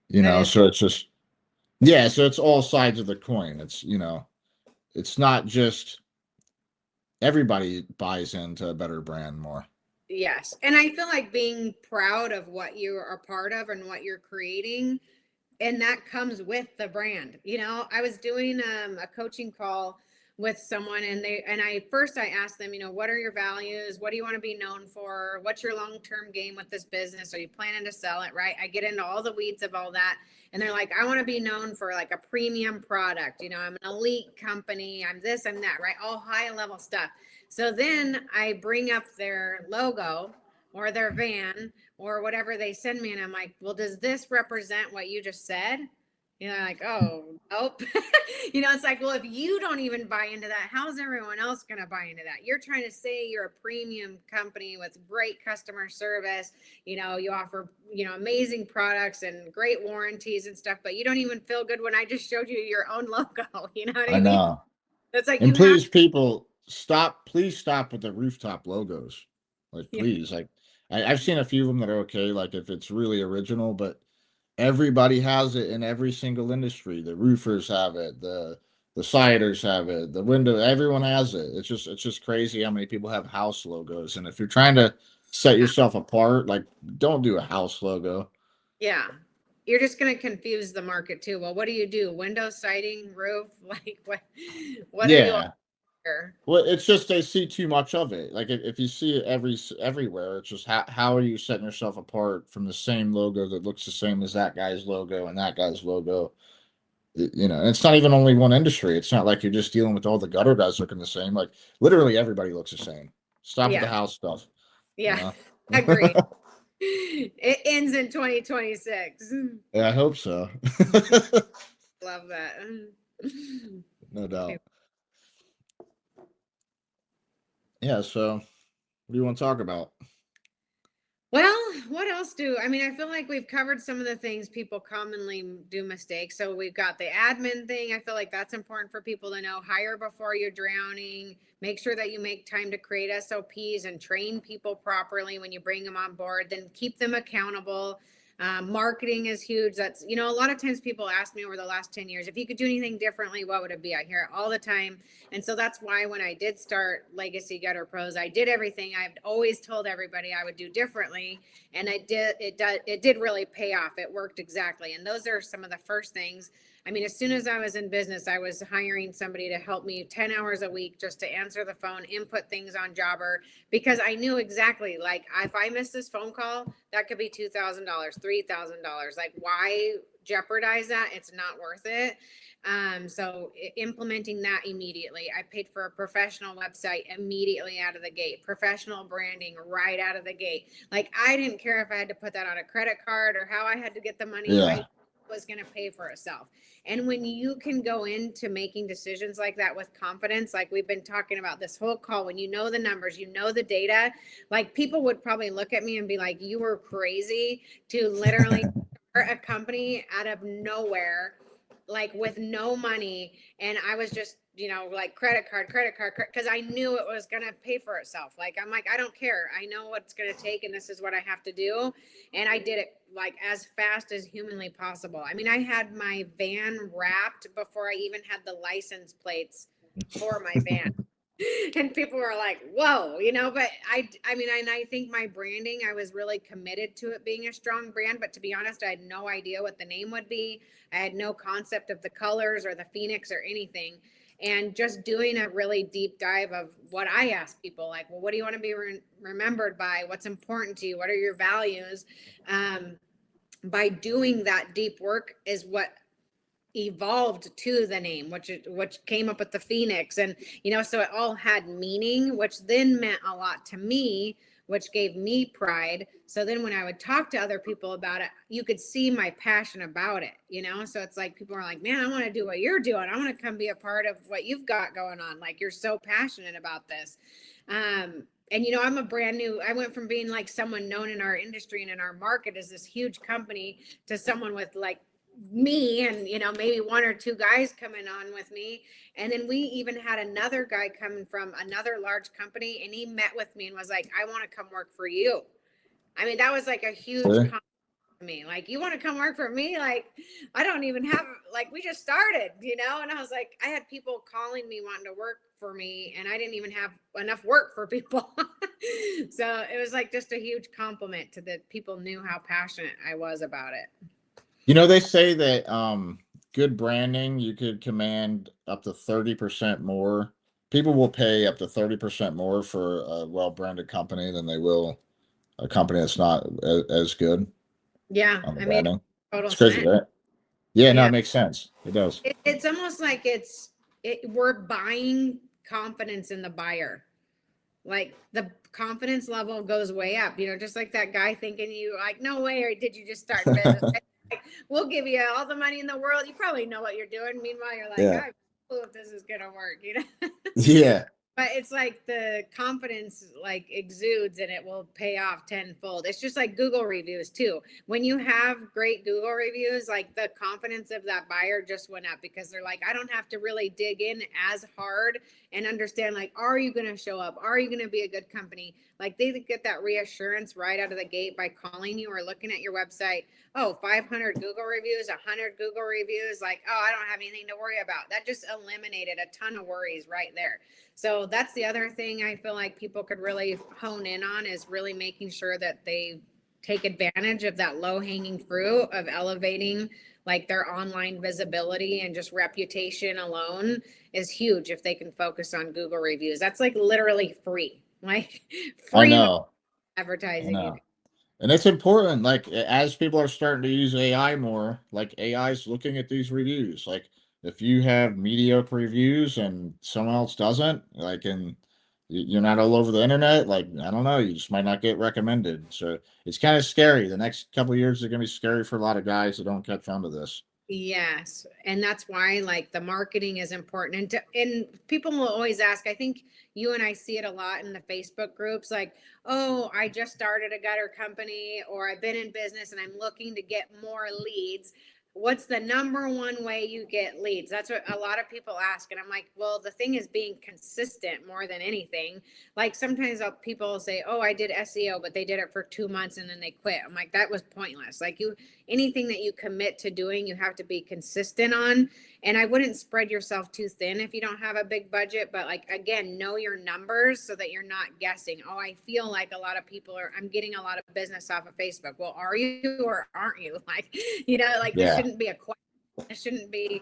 You That know, is, so it's just yeah, so it's all sides of the coin. It's, you know, it's not just everybody buys into a better brand more. yes. And I feel like being proud of what you are part of and what you're creating, and that comes with the brand. I was doing a coaching call with someone, and I asked them, what are your values, what do you want to be known for, what's your long-term game with this business, are you planning to sell it, right? I get into all the weeds of all that, and they're like, I want to be known for like a premium product, I'm an elite company, I'm this, I'm that, right? All high level stuff. So then I bring up their logo or their van or whatever they send me, and I'm like, well, does this represent what you just said? Like, oh, nope. It's like, well, if you don't even buy into that, how's everyone else going to buy into that? You're trying to say you're a premium company with great customer service. You offer, amazing products and great warranties and stuff, but you don't even feel good when I just showed you your own logo. You know what I I mean? know. It's like And you have, please, people, stop. Please stop with the rooftop logos. Like, yeah, please. Like, I've seen a few of them that are okay. Like, if it's really original, but everybody has it in every single industry. The roofers have it. The siders have it. The window. Everyone has it. It's just crazy how many people have house logos. And if you're trying to set yourself apart, like, don't do a house logo. yeah. You're just going to confuse the market too. Well, what do you do? Window, siding, roof? Like what are you Yeah. here? Well, it's just they see too much of it. Like if you see it everywhere, it's just how are you setting yourself apart from the same logo that looks the same as that guy's logo and that guy's logo? You know, and it's not even only one industry. It's not like you're just dealing with all the gutter guys looking the same. Like literally everybody looks the same. Stop with the Yeah. house stuff. You Yeah. know. Agreed. It ends in 2026. Yeah, I hope so. Love that. No Okay. doubt. Yeah. So, what do you want to talk about? Well, what else I mean, I feel like we've covered some of the things people commonly do mistakes. So we've got the admin thing. I feel like that's important for people to know. Hire before you're drowning. Make sure that you make time to create SOPs and train people properly when you bring them on board. Then keep them accountable. Marketing is huge. That's, a lot of times people ask me over the last 10 years, if you could do anything differently, what would it be? I hear it all the time. And so that's why when I did start Legacy Gutter Pros, I did everything I've always told everybody I would do differently. And it did really pay off. It worked exactly. And those are some of the first things. I mean, as soon as I was in business, I was hiring somebody to help me 10 hours a week just to answer the phone, input things on Jobber, because I knew exactly, like, if I miss this phone call, that could be $2,000, $3,000. Like, why jeopardize that? It's not worth it. So implementing that immediately. I paid for a professional website immediately out of the gate, professional branding right out of the gate. Like, I didn't care if I had to put that on a credit card or how I had to get the money. Yeah. I was going to pay for itself. And when you can go into making decisions like that with confidence, like we've been talking about this whole call, when you know the numbers, you know the data, like people would probably look at me and be like, you were crazy to literally start a company out of nowhere, like with no money. And I was just, like credit card, because I knew it was going to pay for itself. Like, I'm like, I don't care. I know what's going to take, and this is what I have to do. And I did it like as fast as humanly possible. I mean, I had my van wrapped before I even had the license plates for my van. And people were like, whoa, but I mean, and I think my branding, I was really committed to it being a strong brand, but to be honest, I had no idea what the name would be. I had no concept of the colors or the Phoenix or anything. And just doing a really deep dive of what I ask people, like, well, what do you want to be remembered by? What's important to you? What are your values? By doing that deep work is what evolved to the name, which came up with the Phoenix. And so it all had meaning, which then meant a lot to me, which gave me pride. So then when I would talk to other people about it, you could see my passion about it. So it's like people are like, man, I want to do what you're doing, I want to come be a part of what you've got going on, like you're so passionate about this. And I'm I went from being like someone known in our industry and in our market as this huge company to someone with like me and maybe one or two guys coming on with me. And then we even had another guy coming from another large company, and he met with me and was like, I want to come work for you. I mean, that was like a huge See? to me. Like, you want to come work for me? Like, I don't even have, like, we just started, you know? And I was like, I had people calling me wanting to work for me, and I didn't even have enough work for people. So it was like just a huge compliment to that people knew how passionate I was about it. You know, they say that good branding, you could command up to 30% more. People will pay up to 30% more for a well-branded company than they will a company that's not as good Yeah. on the I mean, branding. total It's crazy, sense. right? Yeah, no, it Yeah. makes sense. It does. It's almost like we're buying confidence in the buyer. Like the confidence level goes way up, you know, just like that guy thinking you like, no way, or did you just start in business? Like, we'll give you all the money in the world. You probably know what you're doing. Meanwhile, you're like, Yeah. I have no clue if this is gonna work, you know? Yeah. But it's like the confidence like exudes and it will pay off tenfold. It's just like Google reviews too. When you have great Google reviews, like the confidence of that buyer just went up because they're like, I don't have to really dig in as hard and understand, like, are you going to show up? Are you going to be a good company? Like, they get that reassurance right out of the gate by calling you or looking at your website. Oh, 500 Google reviews, 100 Google reviews. Like, oh, I don't have anything to worry about. That just eliminated a ton of worries right there. So that's the other thing I feel like people could really hone in on, is really making sure that they take advantage of that low hanging fruit of elevating like their online visibility, and just reputation alone is huge if they can focus on Google reviews. That's like literally free, like I free know. I advertising you do. know. And it's important, like as people are starting to use AI more, like AI is looking at these reviews. Like if you have mediocre reviews and someone else doesn't, like, and you're not all over the internet, like, I don't know, you just might not get recommended. So it's kind of scary. The next couple of years are going to be scary for a lot of guys that don't catch on to this. Yes, and that's why like the marketing is important. And people will always ask, I think you and I see it a lot in the Facebook groups, like, "Oh, I just started a gutter company, or I've been in business and I'm looking to get more leads. What's the number one way you get leads?" That's what a lot of people ask. And I'm like, well, the thing is being consistent more than anything. Like sometimes people say, "Oh, I did SEO, but they did it for 2 months and then they quit." I'm like, that was pointless. Like, anything that you commit to doing, you have to be consistent on. And I wouldn't spread yourself too thin if you don't have a big budget, but like, again, know your numbers so that you're not guessing. Oh, I feel like a lot of people I'm getting a lot of business off of Facebook. Well, are you or aren't you? Like, you know, like this Yeah. shouldn't be a question. It shouldn't be,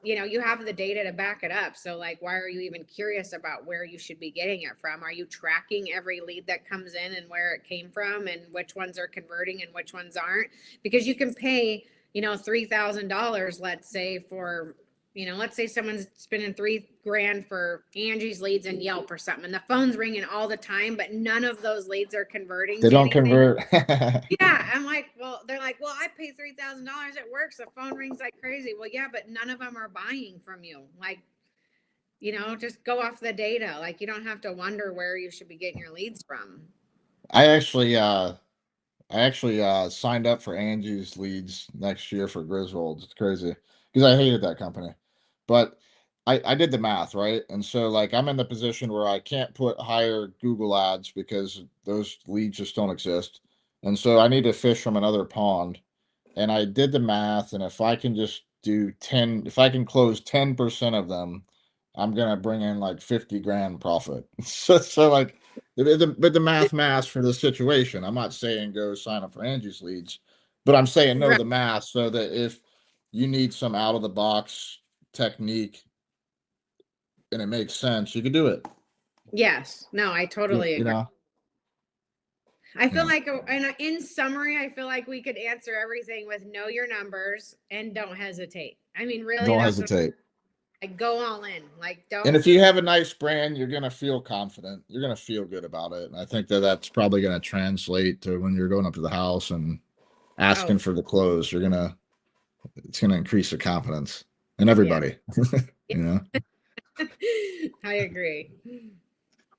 you know, you have the data to back it up. So like, why are you even curious about where you should be getting it from? Are you tracking every lead that comes in and where it came from and which ones are converting and which ones aren't? Because you can pay, you know, $3,000, let's say, for, you know, let's say someone's spending $3,000 for Angie's leads and Yelp or something, and the phone's ringing all the time, but none of those leads are converting They to don't anything. convert. Yeah, I'm like, well, they're like, well, I pay $3,000, it works, the phone rings like crazy. Well, yeah, but none of them are buying from you. Like, you know, just go off the data. Like, you don't have to wonder where you should be getting your leads from. I actually signed up for Angie's Leads next year for Griswold. It's crazy because I hated that company, but I did the math, right, and so like I'm in the position where I can't put higher Google ads because those leads just don't exist, and so I need to fish from another pond. And I did the math, and if I can just do 10, if I can close 10% of them, I'm gonna bring in like 50 grand profit. So like but the math for the situation. I'm not saying go sign up for Angie's Leads, but I'm saying know Right. the math so that if you need some out of the box technique and it makes sense, you can do it. Yes. No, I You, totally you agree. know? I feel Yeah. like, and in summary, I feel like we could answer everything with know your numbers and don't hesitate. I mean, really, Don't that's what hesitate. I go all in. Like, And don't. if you have a nice brand, you're gonna feel confident. You're gonna feel good about it. And I think that that's probably gonna translate to when you're going up to the house and Oh, asking for the clothes. It's gonna increase your confidence in yeah. everybody. You know. I agree. Well,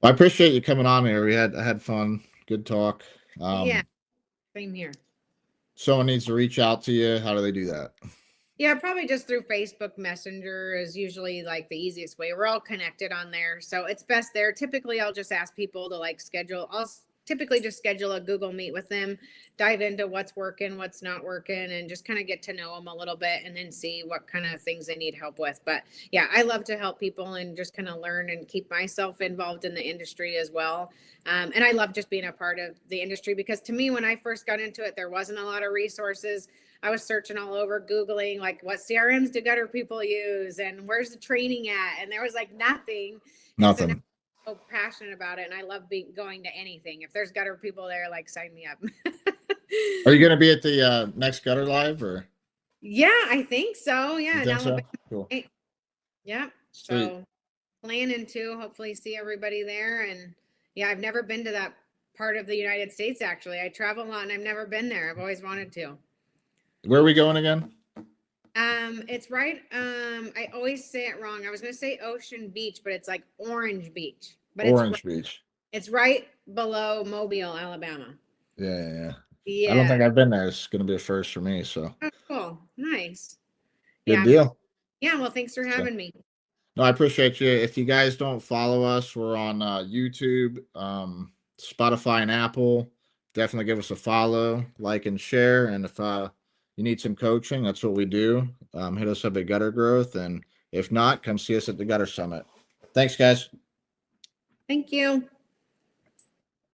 I appreciate you coming on here. I had fun. Good talk. Yeah, Um, same here. someone needs to reach out to you. How do they do that? Yeah, probably just through Facebook Messenger is usually like the easiest way. We're all connected on there. So it's best there. Typically, I'll just ask people to like schedule. typically just schedule a Google Meet with them, dive into what's working, what's not working, and just kind of get to know them a little bit and then see what kind of things they need help with. But yeah, I love to help people and just kind of learn and keep myself involved in the industry as well. And I love just being a part of the industry because to me, when I first got into it, there wasn't a lot of resources. I was searching all over, Googling like what CRMs do gutter people use and where's the training at? And there was like nothing. And so now Nothing. I'm so passionate about it and I love going to anything. If there's gutter people there, like sign me up. Are you going to be at the next Gutter Live or Yeah, I think so. you Yeah, in think so? Alabama. Cool. Yeah. Sweet. So planning to hopefully see everybody there. And yeah, I've never been to that part of the United States actually. I travel a lot and I've never been there. I've always wanted to. Where are we going again? It's right. I always say it wrong. I was gonna say Ocean Beach, but it's like Orange Beach. But Orange Beach. it's right below Mobile, Alabama. Yeah. I don't Yeah. think I've been there. It's going to be a first for me. So Oh, cool. Nice. good Yeah. deal. Yeah. Well, thanks for So, having me. no, I appreciate you. If you guys don't follow us, we're on YouTube, Spotify, and Apple. Definitely give us a follow, like, and share. And if you need some coaching, that's what we do. Hit us up at Gutter Growth. And if not, come see us at the Gutter Summit. Thanks, guys. Thank you.